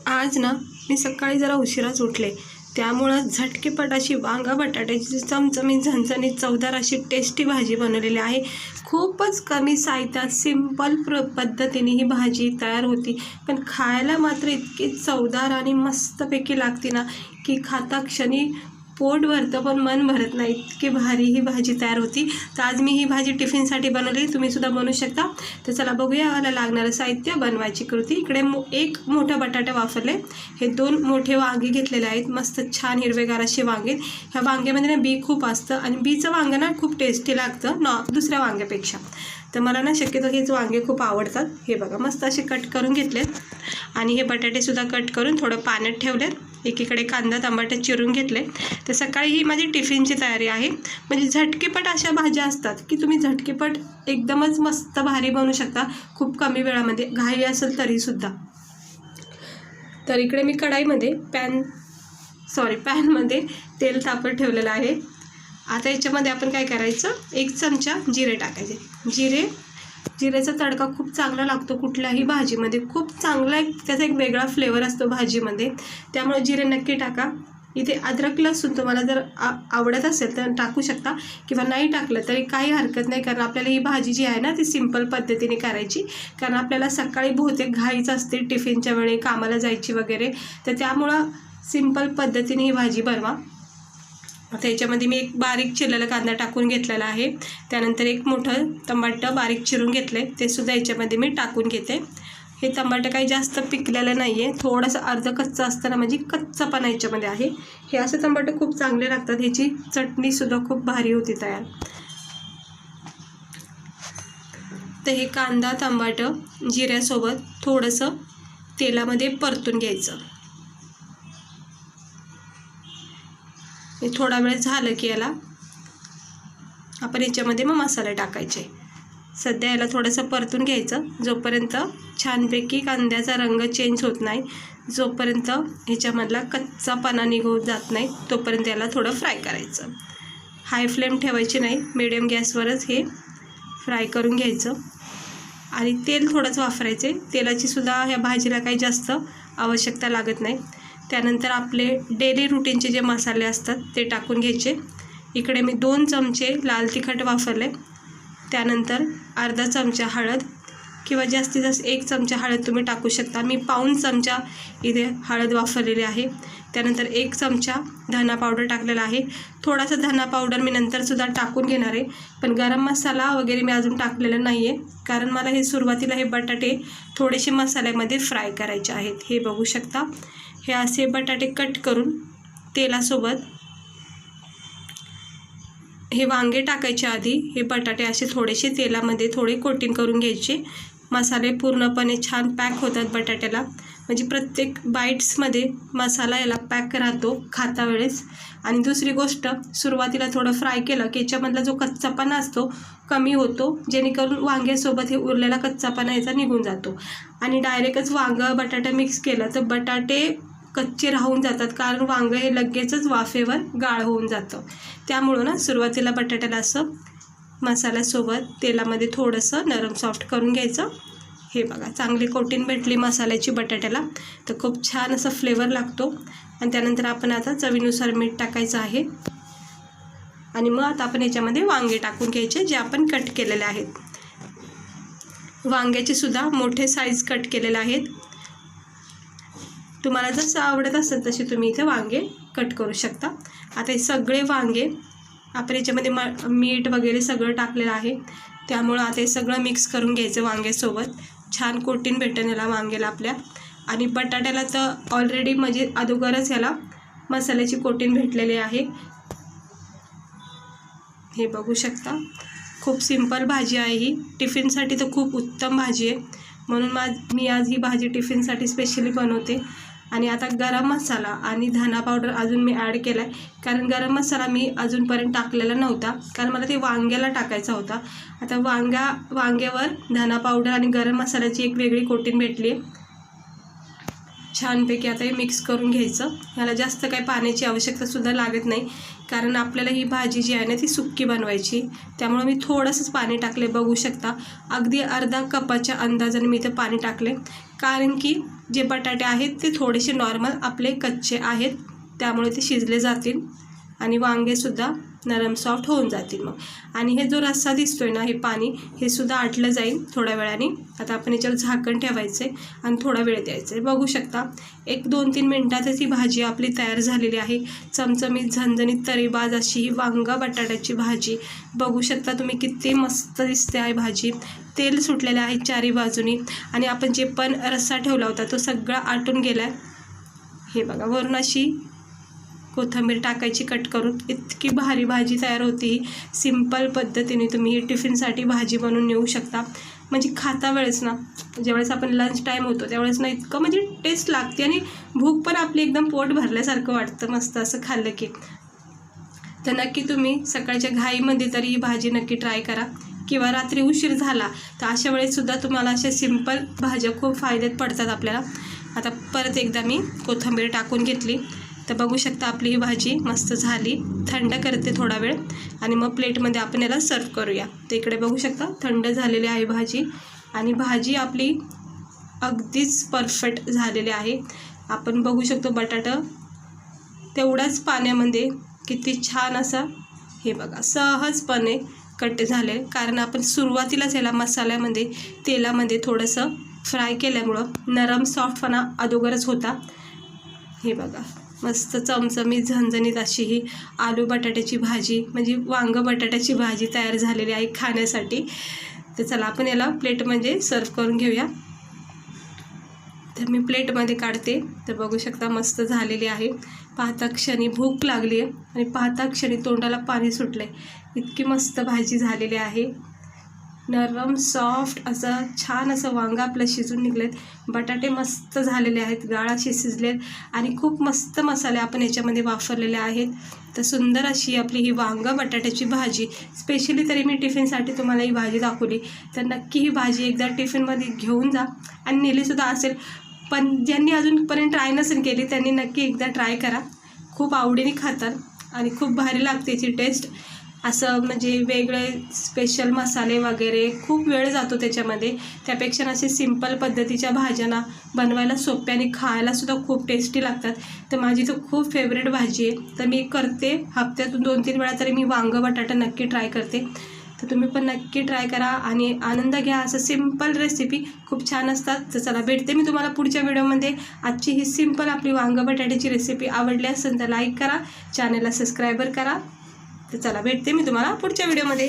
आज ना मी सकाळी जरा उशिराच उठले, त्यामुळं झटकेपट अशी वांगा बटाट्याची चमचमीत झणझणीत चवदार अशी टेस्टी भाजी बनवलेली आहे. खूपच कमी साहित्यात सिंपल पद्धतीने ही भाजी तयार होती, पण खायला मात्र इतकी चवदार आणि मस्तपैकी लागते ना की खाता क्षणी पोट भरतं पण मन भरत नाही, इतकी भारी ही भाजी तयार होती. तर आज मी ही भाजी टिफिनसाठी बनवली, तुम्हीसुद्धा बनवू शकता. तर चला बघूया याला लागणारं साहित्य, बनवायची कृती. इकडे एक मोठा बटाटा वापरले, हे 2 मोठे वांगे घेतलेले आहेत, मस्त छान हिरवेगार असे वांगे. ह्या वांग्यामध्ये ना बी खूप असतं आणि बीचं वांगं ना खूप टेस्टी लागतं दुसऱ्या वांग्यापेक्षा. तर मला ना शक्यतो हेच वांगे खूप आवडतात. हे बघा मस्त असे कट करून घेतलेत आणि हे बटाटेसुद्धा कट करून थोडं पाण्यात ठेवलेत. एकीकडे कांदा टमाटर चिरून घेतले. तर सकाळी ही माझी टिफिनची तयारी आहे. म्हणजे झटकेपट अशा भाज्या असतात की तुम्ही झटकेपट एकदमच मस्त भारी बनवू शकता खूप कमी वेळामध्ये, घाई असेल तरीसुद्धा. तर इकडे मी कढाईमध्ये पॅनमध्ये तेल तापत ठेवलेलं आहे. आता याच्यामध्ये आपण काय करायचं, 1 चमचा जिरे टाकायचे. जिरेचा तडका खूप चांगला लागतो कुठल्याही भाजीमध्ये, खूप चांगला त्याचा एक वेगळा फ्लेवर असतो भाजीमध्ये, त्यामुळे जिरे नक्की टाका. इथे अद्रक लसूण तुम्हाला जर आवडत असेल तर टाकू शकता किंवा नाही टाकलं तरी काही हरकत नाही, कारण आपल्याला ही भाजी जी आहे ना ती सिंपल पद्धतीने करायची, कारण आपल्याला सकाळी बहुतेक घाईच असते टिफिनच्या वेळी कामाला जायची वगैरे, तर त्यामुळं सिंपल पद्धतीने ही भाजी बनवा. आता याच्यामध्ये मी एक बारीक चिरलेला कांदा टाकून घेतलेला आहे. त्यानंतर एक मोठं टमाटं बारीक चिरून घेतलं आहे, ते सुद्धा याच्यामध्ये मी टाकून घेते. हे टमाटं काही जास्त पिकलेलं नाही आहे, थोडंसं अर्ध कच्चं असताना म्हणजे कच्चापणा याच्यामध्ये आहे. हे असं टमाटं खूप चांगले लागतात, ह्याची चटणीसुद्धा खूप भारी होती तयार. तर हे कांदा टमाटं जिऱ्यासोबत थोडंसं तेलामध्ये परतून घ्यायचं. हे थोडा वेळ झालं की याला आपण याच्यामध्ये मग मसाले टाकायचे. सध्या याला थोडंसं परतून घ्यायचं, जोपर्यंत छानपैकी कांद्याचा रंग चेंज होत नाही, जोपर्यंत ह्याच्यामधला कच्चापणा निघून जात नाही, तोपर्यंत याला थोडं फ्राय करायचं. हाय फ्लेम ठेवायची नाही, मीडियम गॅसवरच हे फ्राय करून घ्यायचं. आणि तेल थोडंच वापरायचे, तेलाचीसुद्धा ह्या भाजीला काही जास्त आवश्यकता लागत नाही. त्यानंतर आपले डेली रुटीनचे जे मसाले असतात ते टाकून घ्यायचे. इकडे मी 2 चमचे लाल तिखट वापरले. त्यानंतर अर्धा चमचा हळद किंवा जास्तीत जास्त 1 चमचा हळद तुम्ही टाकू शकता. मी पाऊण चमचा इथे हळद वापरलेली आहे. त्यानंतर 1 चमचा धना पावडर टाकलेला आहे. थोडासा धना पावडर मी नंतरसुद्धा टाकून घेणार आहे, पण गरम मसाला वगैरे मी अजून टाकलेला नाही आहे, कारण मला हे सुरुवातीला हे बटाटे थोडेसे मसाल्यामध्ये फ्राय करायचे आहेत. हे बघू शकता, हे असे बटाटे कट करून तेलासोबत हे वांगे टाकायच्या आधी हे बटाटे असे थोडेसे तेलामध्ये थोडे कोटिंग करून घ्यायचे. मसाले पूर्णपणे छान पॅक होतात बटाट्याला, म्हणजे प्रत्येक बाईट्समध्ये मसाला याला पॅक राहतो खाता वेळेस. आणि दुसरी गोष्ट, सुरुवातीला थोडं फ्राय केलं की याच्यामधला जो कच्चापणा असतो कमी होतो, जेणेकरून वांग्यासोबत हे उरलेला कच्चापणा याचा निघून जातो. आणि डायरेक्टच वांगं बटाटा मिक्स केलं तर बटाटे कच्चे राहून जातात, कारण वांगं हे लगेचच वाफेवर गाळ होऊन जातं. त्यामुळं ना सुरुवातीला बटाट्याला असं मसाल्यासोबत तेलामध्ये थोडंसं नरम सॉफ्ट करून घ्यायचं. हे बघा चांगली कोटिंग भेटली मसाल्याची बटाट्याला, तर खूप छान असा फ्लेवर लागतो. आणि त्यानंतर आपण आता चवीनुसार मीठ टाकायचं आहे. आणि मग आता आपण याच्यामध्ये वांगे टाकून घ्यायचे जे आपण कट केलेले आहेत. वांग्याचे सुद्धा मोठे साईज कट केलेले आहेत. तुम्हाला जसं आवडत असेल तसे तुम्ही इथे वांगे कट करू शकता. आता हे सगळे वांगे आपण याच्यामध्ये मीठ वगैरे सगळं टाकलेलं आहे, त्यामुळं आता हे सगळं मिक्स करून घ्यायचं वांग्यासोबत. छान कोटिंग भेटेल याला वांग्याला आपल्या. आणि बटाट्याला तर ऑलरेडी म्हणजे अगोदरच याला मसाल्याची कोटिंग भेटलेली आहे. हे बघू शकता, खूप सिंपल भाजी आहे ही, टिफिनसाठी तर खूप उत्तम भाजी आहे. म्हणून मी आज ही भाजी टिफिनसाठी स्पेशली बनवते. आणि आता गरम मसाला आणि धना पावडर अजून मी ॲड केला आहे, कारण गरम मसाला मी अजूनपर्यंत टाकलेला नव्हता, कारण मला ते वांग्याला टाकायचा होता. आता वांग्यावर धना पावडर आणि गरम मसाल्याची एक वेगळी कोटिंग भेटली आहे. छानपैकी आता हे मिक्स करून घ्यायचं. ह्याला जास्त काही पाण्याची आवश्यकतासुद्धा लागत नाही, कारण आपल्याला ही भाजी जी आहे ना ती सुक्की बनवायची, त्यामुळे मी थोडंसंच पाणी टाकले. बघू शकता, अगदी अर्धा कपाच्या अंदाजाने मी इथं पाणी टाकले, कारण की जे बटाटे आहेत ते थोडेसे नॉर्मल आपले कच्चे आहेत, त्यामुळे ते शिजले जातील आणि वांगेसुद्धा नरम सॉफ्ट होऊन जातील मग. आणि हे जो रस्सा दिसतोय ना, हे पाणी हे सुद्धा आटलं जाईल थोड्या वेळाने. आता आपण याच्यावर झाकण ठेवायचं आहे आणि थोडा वेळ द्यायचं आहे. बघू शकता 1-2-3 मिनटातच ही भाजी आपली तयार झालेली आहे. चमचमीत झणझणीत तरीबाज अशी ही वांगा बटाट्याची भाजी बघू शकता तुम्ही, किती मस्त दिसते आहे भाजी. तेल सुटलेलं आहे चारी बाजूनी आणि आपण जे पण रस्सा ठेवला होता तो सगळा आटून गेला आहे. हे बघा, वरून अशी कोथिंबीर टाकायची कट करून. इतकी भारी भाजी तयार होती ही. सिंपल पद्धतीने तुम्ही ही टिफिनसाठी भाजी बनवून नेऊ शकता. म्हणजे खाता वेळेस ना, ज्यावेळेस आपण लंच टाईम होतो त्यावेळेस ना इतकं म्हणजे टेस्ट लागते आणि भूक पण आपली एकदम पोट भरल्यासारखं वाटतं मस्त असं खाल्लं की. तर नक्की तुम्ही सकाळच्या घाईमध्ये तरी ही भाजी नक्की ट्राय करा, किंवा रात्री उशीर झाला तर अशा वेळेससुद्धा तुम्हाला अशा सिंपल भाज्या खूप फायद्यात पडतात आपल्याला. आता परत एकदा मी कोथिंबीर टाकून घेतली. तर बघू शकता आपली ही भाजी मस्त झाली. थंड करते थोडा वेळ आणि मग प्लेटमध्ये आपण याला सर्व करूया. तर इकडे बघू शकता थंड झालेली आहे भाजी आणि भाजी आपली अगदीच परफेक्ट झालेली आहे. आपण बघू शकतो बटाटा तेवढ्याच पाण्यामध्ये किती छान असा हे बघा सहजपणे कट झाले, कारण आपण सुरुवातीलाच याला मसाल्यामध्ये तेलामध्ये थोडंसं फ्राय केल्यामुळं नरम सॉफ्टपणा अगोदरच होता. हे बघा मस्त चमचमीत झणझणीत अशी ही आलू बटाट्याची भाजी म्हणजे वांग बटाट्याची भाजी तयार झालेली आहे खाण्यासाठी. तर चला आपण याला प्लेटमध्ये सर्व करून घेऊया. तर मी प्लेटमध्ये काढते. तर बघू शकता मस्त झालेली आहे. पाहता क्षणी भूक लागली आहे आणि पाहता क्षणी तोंडाला पाणी सुटलं आहे. इतकी मस्त भाजी झालेली आहे. नरम सॉफ्ट असं छान असं वांगा आपलं शिजून निघलेत. बटाटे मस्त झालेले आहेत, गाळ असे शिजलेत आणि खूप मस्त मसाले आपण याच्यामध्ये वापरलेले आहेत. तर सुंदर अशी आपली ही वांगा बटाट्याची भाजी स्पेशली तरी मी टिफिनसाठी तुम्हाला ही भाजी दाखवली. तर नक्की ही भाजी एकदा टिफिनमध्ये घेऊन जा आणि नेलीसुद्धा असेल. पण ज्यांनी अजूनपर्यंत ट्राय नसेल केली त्यांनी नक्की एकदा ट्राय करा. खूप आवडीने खातात आणि खूप भारी लागते याची टेस्ट. असं म्हणजे वेगळे स्पेशल मसाले वगैरे खूप वेळ जातो त्याच्यामध्ये. त्यापेक्षा असे सिंपल पद्धतीच्या भाज्यांना बनवायला सोप्या आणि खायलासुद्धा खूप टेस्टी लागतात. तर माझी तर खूप फेवरेट भाजी आहे. तर मी करते हप्त्यातून 2-3 वेळा तरी मी वांगं बटाटा नक्की ट्राय करते. तर तुम्ही पण नक्की ट्राय करा आणि आनंद घ्या. असं सिंपल रेसिपी खूप छान असतात. तर चला भेटते मी तुम्हाला पुढच्या व्हिडिओमध्ये. आजची ही सिंपल आपली वांगं बटाट्याची रेसिपी आवडली असेल तर लाईक करा, चॅनलला सबस्क्राईबर करा. तर चला भेटते मी तुम्हाला पुढच्या व्हिडिओमध्ये.